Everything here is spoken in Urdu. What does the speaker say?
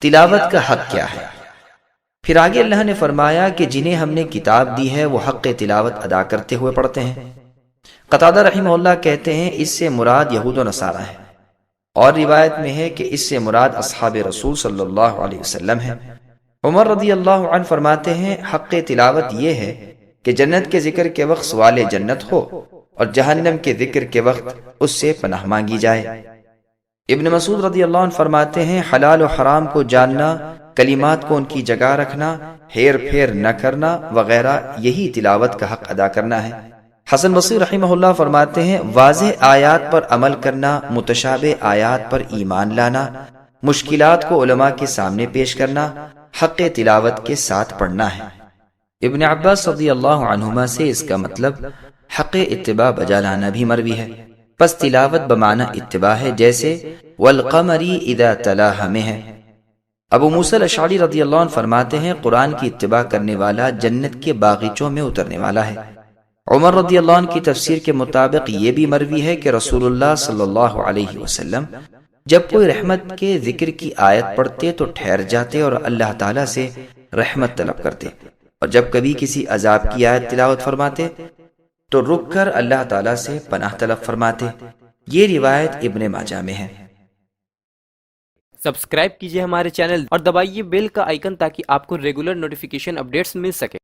تلاوت کا حق کیا ہے؟ پھر آگے اللہ نے فرمایا کہ جنہیں ہم نے کتاب دی ہے وہ حق تلاوت ادا کرتے ہوئے پڑھتے ہیں۔ قتادہ رحمہ اللہ کہتے ہیں اس سے مراد یہود و نصارہ ہے، اور روایت میں ہے کہ اس سے مراد اصحاب رسول صلی اللہ علیہ وسلم ہے۔ عمر رضی اللہ عنہ فرماتے ہیں حق تلاوت یہ ہے کہ جنت کے ذکر کے وقت سوال جنت ہو اور جہنم کے ذکر کے وقت اس سے پناہ مانگی جائے۔ ابن مسعود رضی اللہ عنہ فرماتے ہیں حلال و حرام کو جاننا، کلمات کو ان کی جگہ رکھنا، ہیر پھیر نہ کرنا وغیرہ، یہی تلاوت کا حق ادا کرنا ہے۔ حسن بصری رحمہ اللہ فرماتے ہیں واضح آیات پر عمل کرنا، متشابہ آیات پر ایمان لانا، مشکلات کو علماء کے سامنے پیش کرنا، حق تلاوت کے ساتھ پڑھنا ہے۔ ابن عباس رضی اللہ عنہما سے اس کا مطلب حق اتباع بجا لانا بھی مروی ہے۔ پس تلاوت بمعنی اتباع ہے، جیسے والقمری اذا تلاہ میں ہے۔ ابو موسیٰ الاشعری رضی اللہ عنہ فرماتے ہیں قرآن کی اتباع کرنے والا جنت کے باغیچوں میں اترنے والا ہے۔ عمر رضی اللہ عنہ کی تفسیر کے مطابق یہ بھی مروی ہے کہ رسول اللہ صلی اللہ علیہ وسلم جب کوئی رحمت کے ذکر کی آیت پڑھتے تو ٹھہر جاتے اور اللہ تعالیٰ سے رحمت طلب کرتے، اور جب کبھی کسی عذاب کی آیت تلاوت فرماتے تو رک کر اللہ تعالیٰ سے پناہ طلب فرماتے۔ یہ روایت ابن ماجہ میں ہے۔ سبسکرائب کیجئے ہمارے چینل اور دبائیے بیل کا آئیکن تاکہ آپ کو ریگولر نوٹیفیکیشن اپڈیٹس مل سکے۔